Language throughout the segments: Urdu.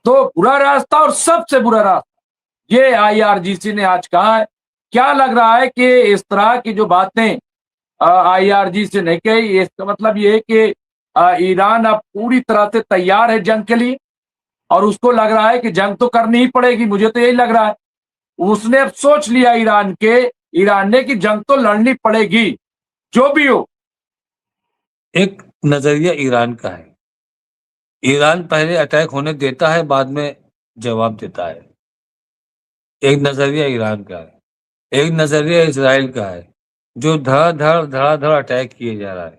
تو برا راستہ اور سب سے برا راستہ یہ IRGC نے آج کہا ہے. کیا لگ رہا ہے کہ اس طرح کی جو باتیں IRGC نے کہی، اس کا مطلب یہ ہے کہ ایران اب پوری طرح سے تیار ہے جنگ کے لیے، اور اس کو لگ رہا ہے کہ جنگ تو کرنی ہی پڑے گی. مجھے تو یہی لگ رہا ہے اس نے اب سوچ لیا ایران نے کہ جنگ تو لڑنی پڑے گی جو بھی ہو. ایک نظریہ ایران کا ہے، ایران پہلے اٹیک ہونے دیتا ہے، بعد میں جواب دیتا ہے. ایک نظریہ ایران کا ہے. ایک نظریہ اسرائیل کا ہے، جو دھڑا دھڑ اٹیک کیے جا رہا ہے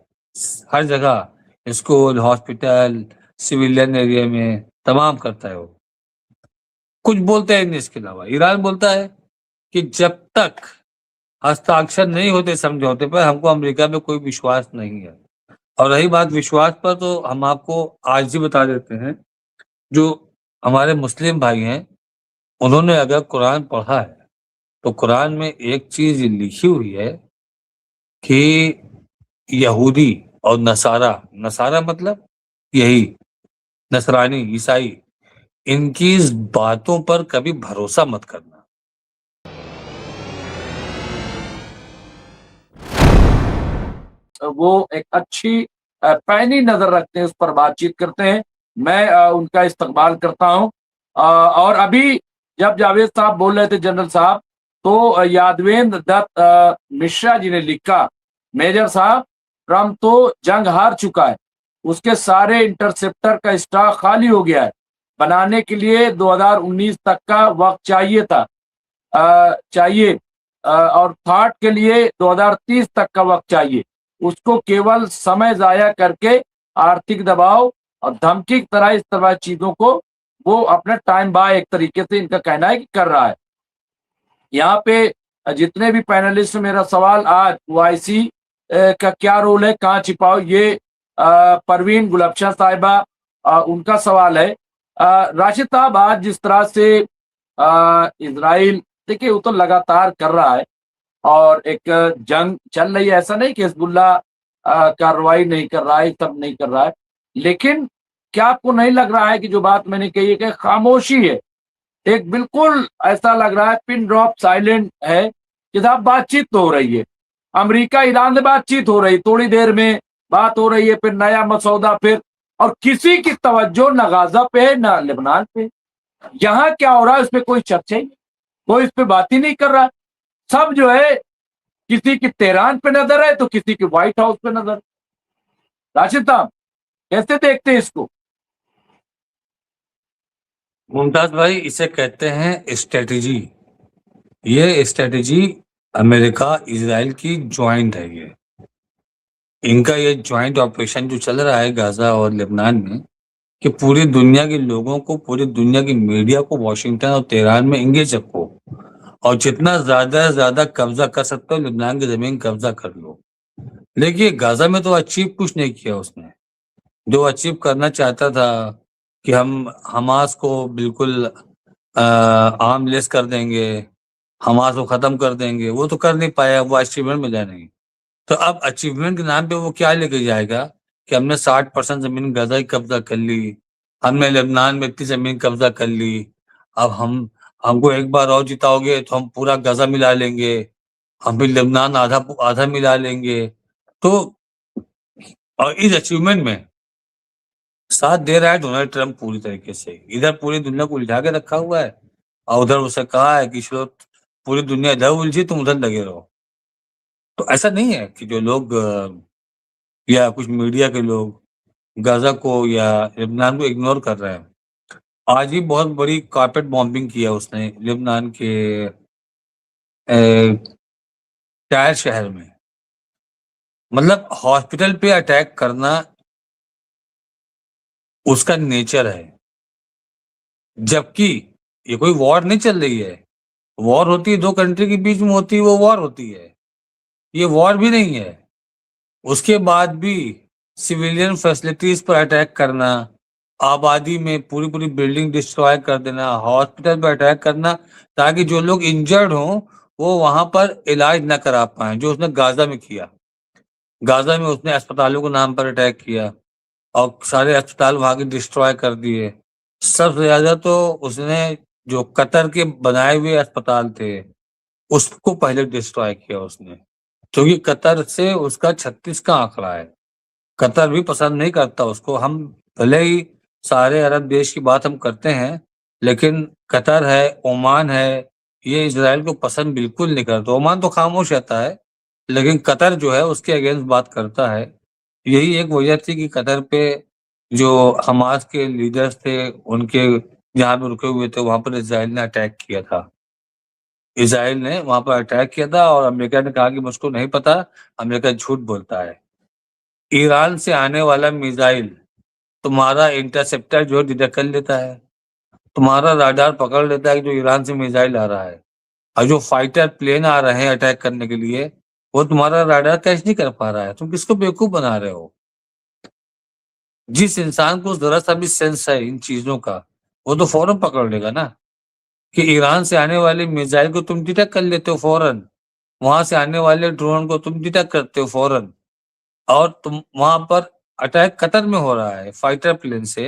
ہر جگہ، اسکول، ہاسپٹل، سویلین ایریا میں تمام کرتا ہے. وہ کچھ بولتے ہیں نہیں. اس کے علاوہ ایران بولتا ہے کہ جب تک ہستاکشر نہیں ہوتے سمجھوتے پر ہم کو امریکہ میں کوئی وشواس نہیں ہے. اور رہی بات وشواس پر، تو ہم آپ کو آج ہی بتا دیتے ہیں، جو ہمارے مسلم بھائی ہیں انہوں نے اگر قرآن پڑھا ہے تو قرآن میں ایک چیز لکھی ہوئی ہے کہ یہودی اور نصارہ مطلب یہی نصرانی عیسائی، ان کی باتوں پر کبھی بھروسہ مت کرنا. وہ ایک اچھی پینی نظر رکھتے ہیں، اس پر بات چیت کرتے ہیں. میں ان کا استقبال کرتا ہوں. اور ابھی جب جاوید صاحب بول رہے تھے جنرل صاحب، تو یادویندر دت مشرا جی نے لکھا، میجر صاحب ٹرمپ تو جنگ ہار چکا ہے، اس کے سارے انٹرسپٹر کا اسٹاک خالی ہو گیا ہے، بنانے کے لیے 2019 تک کا وقت چاہیے اور تھاٹ کے لیے 2030 تک کا وقت چاہیے. اس کو کیول سمے ضائع کر کے آرتھک دباؤ اور دھمکی کی طرح چیزوں کو وہ اپنے ٹائم بائے ایک طریقے سے ان کا کہنا ہے کہ کر رہا ہے. یہاں پہ جتنے بھی پینلسٹ، میرا سوال آج OIC کا کیا رول ہے، کہاں چھپاؤ، یہ پروین گلبشن صاحبہ ان کا سوال ہے. راشد صاحب، آج جس طرح سے اسرائیل دیکھیے وہ تو لگاتار کر رہا ہے اور ایک جنگ چل رہی ہے، ایسا نہیں کہ حزب اللہ کارروائی نہیں کر رہا ہے، سب نہیں کر رہا ہے. لیکن کیا آپ کو نہیں لگ رہا ہے کہ جو بات میں نے کہی ہے کہ خاموشی ہے، ایک بالکل ایسا لگ رہا ہے پن ڈراپ سائلنٹ ہے کہ صاحب بات چیت تو ہو رہی ہے، امریکہ ایران سے بات چیت ہو رہی، تھوڑی دیر میں بات ہو رہی ہے، پھر نیا مسودہ، پھر اور کسی کی توجہ نہ غازہ پہ ہے نہ لبنان پہ. یہاں کیا ہو رہا ہے اس پہ کوئی چرچا ہی نہیں، کوئی اس پہ بات ہی نہیں کر رہا. سب جو ہے کسی کی تہران پہ نظر ہے تو کسی کی وائٹ ہاؤس پہ نظر. راشد صاحب کیسے دیکھتے ہیں اس کو؟ ممتاز بھائی، اسے کہتے ہیں اسٹریٹجی. یہ اسٹریٹجی امریکہ اسرائیل کی جوائنٹ ہے. یہ ان کا یہ جوائنٹ آپریشن جو چل رہا ہے غزہ اور لبنان میں، کہ پوری دنیا کے لوگوں کو، پوری دنیا کی میڈیا کو واشنگٹن اور تہران میں انگیج رکھو، اور جتنا زیادہ سے زیادہ قبضہ کر سکتے ہو لبنان کی زمین قبضہ کر لو. لیکن غزہ میں تو اچیو کچھ نہیں کیا اس نے. جو اچیو کرنا چاہتا تھا کہ ہم حماس کو بالکل عام لیس کر دیں گے، حماس کو ختم کر دیں گے، وہ تو کر نہیں پایا، وہ اچیومنٹ ملا نہیں. تو اب اچیومنٹ کے نام پہ وہ کیا لے کے جائے گا کہ ہم نے 60% زمین غزہ ہی قبضہ کر لی، ہم نے لبنان میں اتنی زمین قبضہ کر لی، اب ہم کو ایک بار اور جتاؤ گے تو ہم پورا غزہ ملا لیں گے، ہم بھی لبنان آدھا ملا لیں گے. تو اور اس اچیومنٹ میں ساتھ دے رہا ہے ڈونلڈ ٹرمپ پوری طریقے سے. ادھر پوری دنیا کو الجھا کے رکھا ہوا ہے اور ادھر اسے کہا ہے کہ پوری دنیا ادھر الجھی، تم ادھر لگے رہو. تو ایسا نہیں ہے کہ جو لوگ یا کچھ میڈیا کے لوگ غزہ کو یا لبنان کو اگنور کر رہے ہیں. آج ہی بہت بڑی کارپیٹ بامبنگ کیا اس نے لبنان کے ٹائر شہر میں. مطلب ہاسپٹل پہ اٹیک کرنا اس کا نیچر ہے، جبکہ یہ کوئی وار نہیں چل رہی ہے. وار ہوتی ہے دو کنٹری کے بیچ میں ہوتی ہے، وہ وار ہوتی ہے. یہ وار بھی نہیں ہے. اس کے بعد بھی سویلین فیسلٹیز پر اٹیک کرنا، آبادی میں پوری بلڈنگ ڈسٹروائے کر دینا، ہاسپٹل پر اٹیک کرنا تاکہ جو لوگ انجرڈ ہوں وہ وہاں پر علاج نہ کرا پائیں، جو اس نے غزہ میں کیا. غزہ میں اس نے اسپتالوں کے نام پر اٹیک کیا اور سارے اسپتال وہاں کے ڈسٹروائے کر دیے. سب سے زیادہ تو اس نے جو قطر کے بنائے ہوئے اسپتال تھے اس کو پہلے ڈسٹرائے کیا اس نے، کیونکہ قطر سے اس کا 36 کا آنکڑا ہے۔ قطر بھی پسند نہیں کرتا اس کو، ہم بھلے ہی سارے عرب دیش کی بات ہم کرتے ہیں لیکن قطر ہے، عمان ہے، یہ اسرائیل کو پسند بالکل نہیں کرتا۔ عمان تو خاموش رہتا ہے لیکن قطر جو ہے اس کے اگینسٹ بات کرتا ہے۔ یہی ایک وجہ تھی کہ قطر پہ جو حماس کے لیڈرز تھے ان کے جہاں پہ رکے ہوئے تھے وہاں پر اسرائیل نے اٹیک کیا تھا، اسرائیل نے وہاں پر اٹیک کیا تھا، اور امریکہ نے کہا کہ مجھ کو نہیں پتا، امریکہ جھوٹ بولتا ہے۔ ایران سے آنے والا میزائل تمہارا انٹرسپٹر جو ڈیٹیکٹ کر لیتا ہے، تمہارا راڈار پکڑ لیتا ہے کہ جو ایران سے میزائل آ رہا ہے، اور جو فائٹر پلین آ رہے ہیں اٹیک کرنے کے لیے وہ تمہارا راڈار کیچ نہیں کر پا رہا ہے۔ تم کس کو بیوقوف بنا رہے ہو؟ جس انسان کو ذرا سا بھی سینس ہے ان چیزوں کا وہ تو فوراً پکڑ لے گا نا کہ ایران سے آنے والے میزائل کو تم ڈیٹیکٹ کر لیتے ہو فوراً، وہاں سے آنے والے ڈرون کو تم ڈیٹیکٹ کرتے ہو فوراً، اور تم وہاں پر اٹیک قطر میں ہو رہا ہے فائٹر پلین سے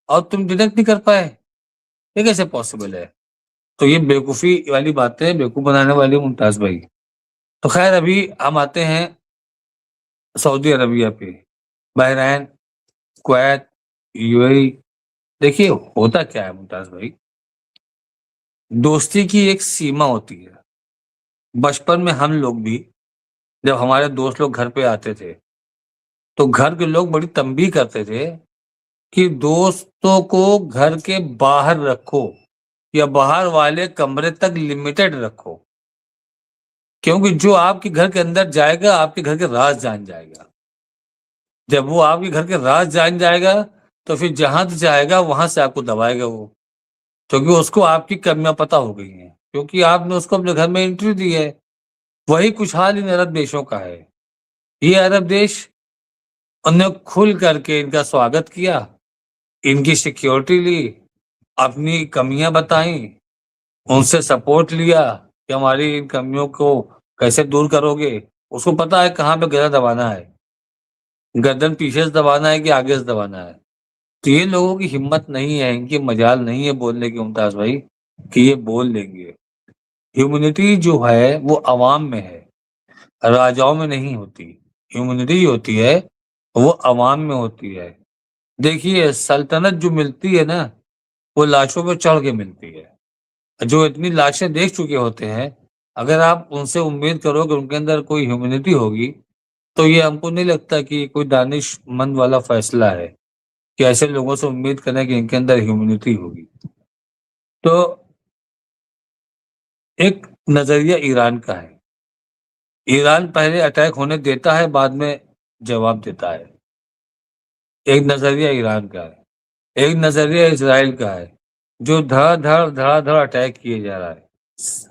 اور تم ڈیٹیکٹ نہیں کر پائے، یہ کیسے پاسبل ہے؟ تو یہ بیوقوفی والی باتیں بیوقوف بنانے والی ممتاز بھائی۔ تو خیر ابھی ہم آتے ہیں سعودی عربیہ پہ، بحرین، کویت، یو اے ای۔ دیکھیے ہوتا کیا ہے ممتاز بھائی، دوستی کی ایک سیما ہوتی ہے۔ بچپن میں ہم لوگ بھی جب ہمارے دوست لوگ گھر پہ آتے تھے تو گھر کے لوگ بڑی تنبیہ کرتے تھے کہ دوستوں کو گھر کے باہر رکھو یا باہر والے کمرے تک لمیٹڈ رکھو، کیونکہ جو آپ کے گھر کے اندر جائے گا آپ کے گھر کے راز جان جائے گا۔ جب وہ آپ کے گھر کے راز جان جائے گا تو پھر جہاں سے جائے گا وہاں سے آپ کو دبائے گا وہ، کیونکہ اس کو آپ کی کمیاں پتہ ہو گئی ہیں، کیونکہ آپ نے اس کو اپنے گھر میں انٹری دی ہے۔ وہی کچھ حال ان عرب دیشوں کا ہے۔ یہ عرب دیش انہیں کھل کر کے ان کا سواگت کیا، ان کی سیکیورٹی لی، اپنی کمیاں بتائیں، ان سے سپورٹ لیا کہ ہماری ان کمیوں کو کیسے دور کرو گے۔ اس کو پتا ہے کہاں پہ گلا دبانا ہے، گردن پیچھے سے دبانا ہے کہ آگے سے دبانا ہے۔ تو یہ لوگوں کی ہمت نہیں ہے، ان کی مجال نہیں ہے بولنے کی ممتاز بھائی کہ یہ بول لیں گے۔ ہیومنٹی جو ہے وہ عوام میں ہے، راجاؤں میں نہیں ہوتی۔ ہیومنٹی ہوتی ہے وہ عوام میں ہوتی ہے۔ دیکھیے سلطنت جو ملتی ہے نا وہ لاشوں پہ چڑھ کے ملتی ہے۔ جو اتنی لاشیں دیکھ چکے ہوتے ہیں اگر آپ ان سے امید کرو کہ ان کے اندر کوئی ہیومنٹی ہوگی تو یہ ہم کو نہیں لگتا کہ کوئی دانش مند والا فیصلہ ہے کہ ایسے لوگوں سے امید کریں کہ ان کے اندر ہیومنٹی ہوگی۔ تو ایک نظریہ ایران کا ہے، ایران پہلے اٹیک ہونے دیتا ہے بعد میں جواب دیتا ہے، ایک نظریہ ایران کا ہے۔ ایک نظریہ اسرائیل کا ہے جو دھڑا دھڑ اٹیک کیے جا رہا ہے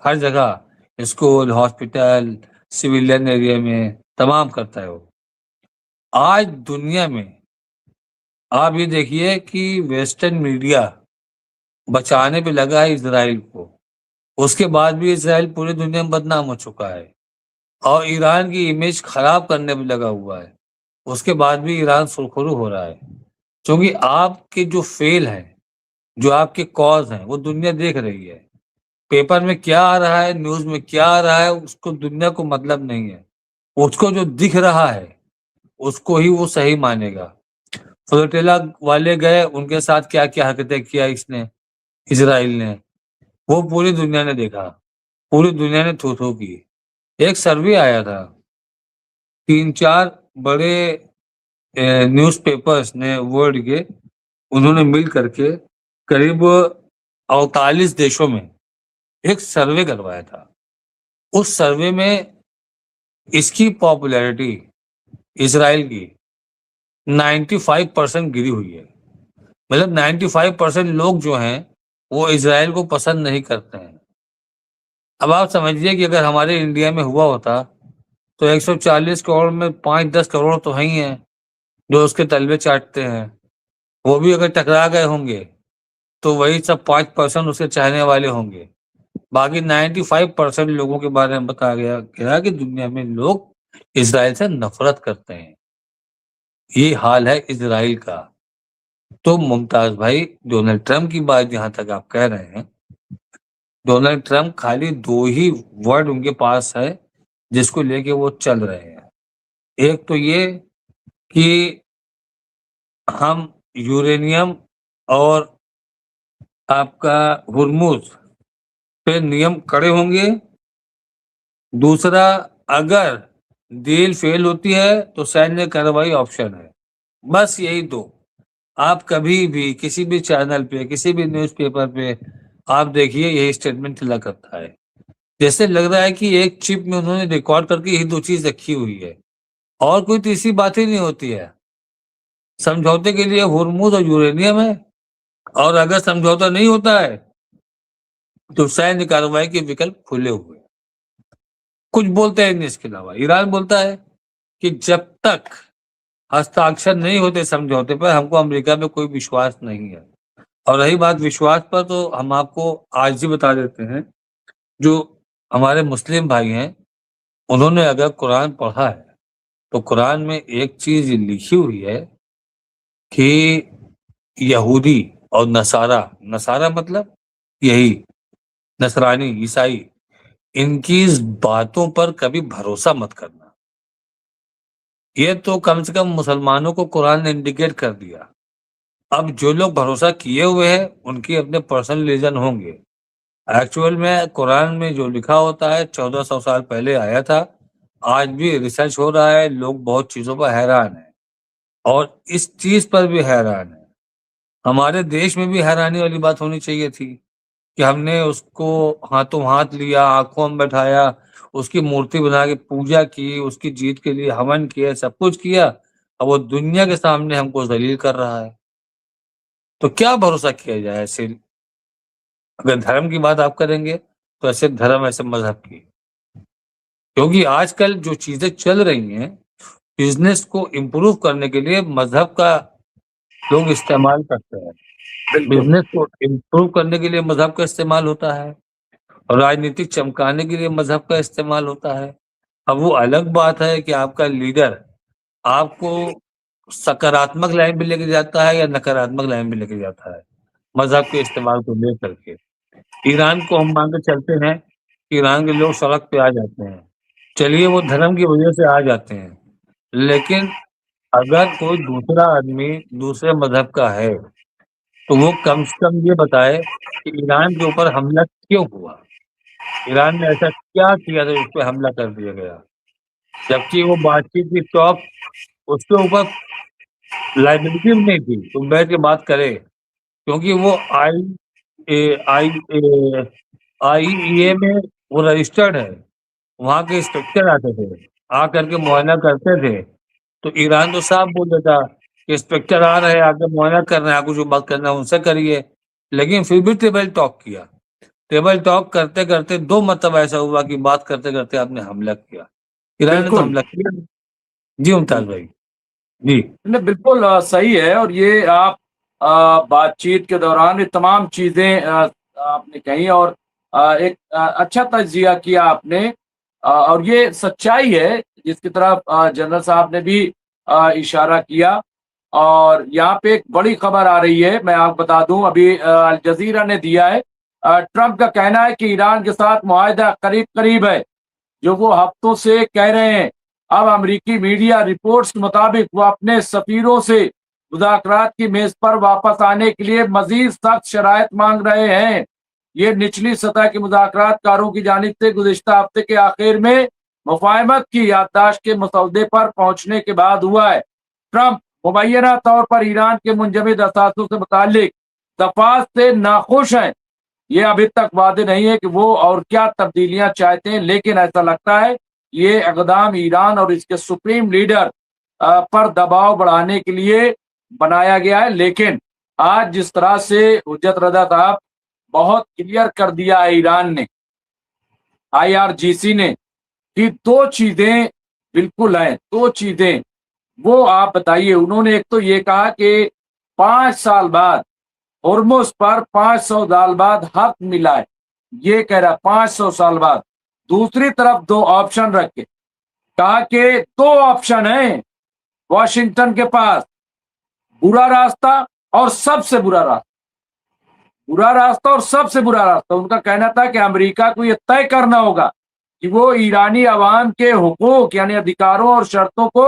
ہر جگہ، اسکول، ہاسپٹل، سویلین ایریا میں تمام کرتا ہے وہ۔ آج دنیا میں آپ یہ دیکھیے کہ ویسٹرن میڈیا بچانے پہ لگا ہے اسرائیل کو، اس کے بعد بھی اسرائیل پوری دنیا میں بدنام ہو چکا ہے، اور ایران کی امیج خراب کرنے پہ لگا ہوا ہے، اس کے بعد بھی ایران سرخرو ہو رہا ہے، کیونکہ آپ کے جو فیل ہیں، جو آپ کے کاز ہیں وہ دنیا دیکھ رہی ہے۔ پیپر میں کیا آ رہا ہے، نیوز میں کیا آ رہا ہے، اس کو دنیا کو مطلب نہیں ہے، اس کو جو دکھ رہا ہے اس کو ہی وہ صحیح مانے گا۔ فلوٹیلا والے گئے، ان کے ساتھ کیا کیا حرکتیں کیا اس نے، اسرائیل نے، وہ پوری دنیا نے دیکھا، پوری دنیا نے تھو تھو کی۔ ایک سروے آیا تھا، 3-4 بڑے نیوز پیپرز نے ورلڈ کے، انہوں نے مل کر کے قریب 48 دیشوں میں ایک سروے کروایا تھا۔ اس سروے میں اس کی پاپولیرٹی اسرائیل کی 95% گری ہوئی ہے، مطلب 95% لوگ جو ہیں وہ اسرائیل کو پسند نہیں کرتے ہیں۔ اب آپ سمجھیے کہ اگر ہمارے انڈیا میں ہوا ہوتا تو 140 کروڑ میں 5-10 کروڑ تو ہیں ہی ہیں جو اس کے تلوے چاٹتے ہیں، وہ بھی اگر ٹکرا گئے ہوں گے تو وہی سب 5% اس کے چاہنے والے ہوں گے۔ باقی 95% لوگوں کے بارے میں بتایا گیا کہ دنیا میں لوگ اسرائیل سے نفرت کرتے ہیں۔ یہ حال ہے اسرائیل کا۔ تو ممتاز بھائی ڈونلڈ ٹرمپ کی بات جہاں تک آپ کہہ رہے ہیں، ڈونلڈ ٹرمپ خالی 2 ہی ورڈ ان کے پاس ہے جس کو لے کے وہ چل رہے ہیں. ایک تو یہ کہ ہم یورینیم اور آپ کا ہرمز پہ نیم کڑے ہوں گے. دوسرا، اگر ڈیل فیل ہوتی ہے تو سینیہ کارروائی آپشن ہے. بس یہی دو. آپ کبھی بھی کسی بھی چینل پہ، کسی بھی نیوز پیپر پہ آپ دیکھیے یہی اسٹیٹمنٹ چلا کرتا ہے. جیسے لگ رہا ہے کہ ایک چپ میں انہوں نے ریکارڈ کر کے یہی 2 چیز رکھی ہوئی ہے اور کوئی تیسری بات ہی نہیں ہوتی ہے. سمجھوتے کے لیے ہرمز اور یورینیم ہے، اور اگر سمجھوتا نہیں ہوتا ہے تو سینیہ کارروائی کے وکلپ کھلے ہوئے. کچھ بولتے ہیں نہیں. اس کے علاوہ ایران بولتا ہے کہ جب تک ہستاکشر نہیں ہوتے سمجھوتے پر ہم کو امریکہ پہ کوئی وشواس نہیں ہے. اور رہی بات وشواس پر، تو ہم آپ کو آج ہی بتا دیتے ہیں، جو ہمارے مسلم بھائی ہیں انہوں نے اگر قرآن پڑھا ہے تو قرآن میں ایک چیز لکھی ہوئی ہے کہ یہودی اور نصارہ مطلب یہی نصرانی عیسائی، ان کی باتوں پر کبھی بھروسہ مت کرنا. یہ تو کم سے کم مسلمانوں کو قرآن نے انڈیکیٹ کر دیا. اب جو لوگ بھروسہ کیے ہوئے ہیں ان کی اپنے پرسنل ریزن ہوں گے. ایکچوئل میں قرآن میں جو لکھا ہوتا ہے 1400 سال پہلے آیا تھا. آج بھی ریسرچ ہو رہا ہے، لوگ بہت چیزوں پر حیران ہیں اور اس چیز پر بھی حیران ہیں. ہمارے دیش میں بھی حیرانی والی بات ہونی چاہیے تھی کہ ہم نے اس کو ہاتھوں ہاتھ لیا، آنکھوں میں بٹھایا، اس کی مورتی بنا کے پوجا کی، اس کی جیت کے لیے ہون کیا، سب کچھ کیا، اب وہ دنیا کے سامنے ہم کو ذلیل کر رہا ہے. تو کیا بھروسہ کیا جائے ایسے؟ اگر دھرم کی بات آپ کریں گے تو ایسے دھرم، ایسے مذہب کی، کیونکہ آج کل جو چیزیں چل رہی ہیں بزنس کو امپروو کرنے کے لیے مذہب کا لوگ استعمال کرتے ہیں. بالکل بزنس کو امپروو کرنے کے لیے مذہب کا استعمال ہوتا ہے، اور راجنیتک چمکانے کے لیے مذہب کا استعمال ہوتا ہے. اب وہ الگ بات ہے کہ آپ کا لیڈر آپ کو سکاراتمک لائن پہ لے کے جاتا ہے یا نکاراتمک لائن پہ لے کے جاتا ہے مذہب کے استعمال کو لے کر کے. ایران کو ہم مان کے چلتے ہیں کہ ایران کے لوگ سڑک پہ آ جاتے ہیں، چلیے وہ دھرم کی وجہ سے آ جاتے ہیں، لیکن اگر کوئی دوسرا آدمی دوسرے مذہب کا ہے تو وہ کم سے کم یہ بتائے کہ ایران کے اوپر حملہ کیوں ہوا، ایران نے ایسا کیا کیا تو اس پہ حملہ کر دیا گیا، جبکہ وہ بات چیت کی ٹاپ اس کے اوپر لائبلٹی نہیں تھی. تو بیٹھ کے بات کرے، کیونکہ وہ آئی اے میں وہ رجسٹرڈ ہے، وہاں کے انسپیکٹر آتے تھے، آ کر کے معائنہ کرتے تھے. تو ایران تو صاف بول دیتا کہ انسپیکٹر آ رہے ہیں، آ کے معائنہ کر رہے ہیں، آپ کو جو بات کرنا ہے ان سے کریے. لیکن پھر بھی ٹیبل ٹاک کیا. ٹیبل ٹاک کرتے کرتے 2 مرتبہ ایسا ہوا کہ بات کرتے کرتے آپ نے حملہ کیا. ایران نے تو بالکل. حملہ کیا. جی ممتاز بھائی. جی نہیں، بالکل صحیح ہے. اور یہ آپ بات چیت کے دوران یہ تمام چیزیں آپ نے کہی، اور ایک اچھا تجزیہ کیا آپ نے، اور یہ سچائی ہے جس کی طرف جنرل صاحب نے بھی اشارہ کیا. اور یہاں پہ ایک بڑی خبر آ رہی ہے، میں آپ بتا دوں، ابھی الجزیرہ نے دیا ہے. ٹرمپ کا کہنا ہے کہ ایران کے ساتھ معاہدہ قریب قریب ہے، جو وہ ہفتوں سے کہہ رہے ہیں. اب امریکی میڈیا رپورٹس کے مطابق وہ اپنے سفیروں سے مذاکرات کی میز پر واپس آنے کے لیے مزید سخت شرائط مانگ رہے ہیں. یہ نچلی سطح کے مذاکرات کاروں کی جانب سے گزشتہ ہفتے کے آخر میں مفاہمت کی یادداشت کے مسودے پر پہنچنے کے بعد ہوا ہے. ٹرمپ مبینہ طور پر ایران کے منجمد اثاثوں سے متعلق دفعات سے ناخوش ہیں. یہ ابھی تک واضح نہیں ہے کہ وہ اور کیا تبدیلیاں چاہتے ہیں، لیکن ایسا لگتا ہے یہ اقدام ایران اور اس کے سپریم لیڈر پر دباؤ بڑھانے کے لیے بنایا گیا ہے. لیکن آج جس طرح سے حجت رضا صاحب بہت کلیئر کر دیا ہے ایران نے، IRGC نے، کہ 2 چیزیں بالکل ہیں. 2 چیزیں وہ آپ بتائیے. انہوں نے ایک تو یہ کہا کہ 5 سال بعد ہرمز پر 500 سال بعد حق ملا ہے، یہ کہہ رہا 500 سال بعد. دوسری طرف 2 آپشن رکھے، کہا کہ 2 آپشن ہیں واشنگٹن کے پاس، برا راستہ اور سب سے برا راستہ اور سب سے برا راستہ ان کا کہنا تھا کہ امریکہ کو یہ طے کرنا ہوگا کہ وہ ایرانی عوام کے حقوق یعنی ادھیکاروں اور شرطوں کو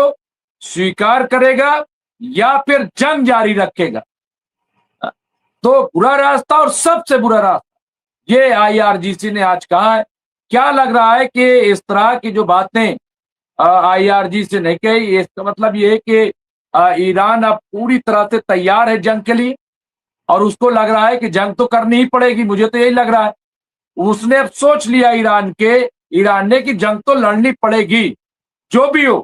سویکار کرے گا یا پھر جنگ جاری رکھے گا. تو برا راستہ اور سب سے برا راستہ یہ IRGC نے آج کہا ہے. کیا لگ رہا ہے کہ اس طرح کی جو باتیں IRGC نے کہی اس کا مطلب یہ ہے کہ ایران اب پوری طرح سے تیار ہے جنگ کے لیے اور اس کو لگ رہا ہے کہ جنگ تو کرنی ہی پڑے گی. مجھے تو یہی لگ رہا ہے اس نے اب سوچ لیا ایران نے کہ جنگ تو لڑنی پڑے گی جو بھی ہو.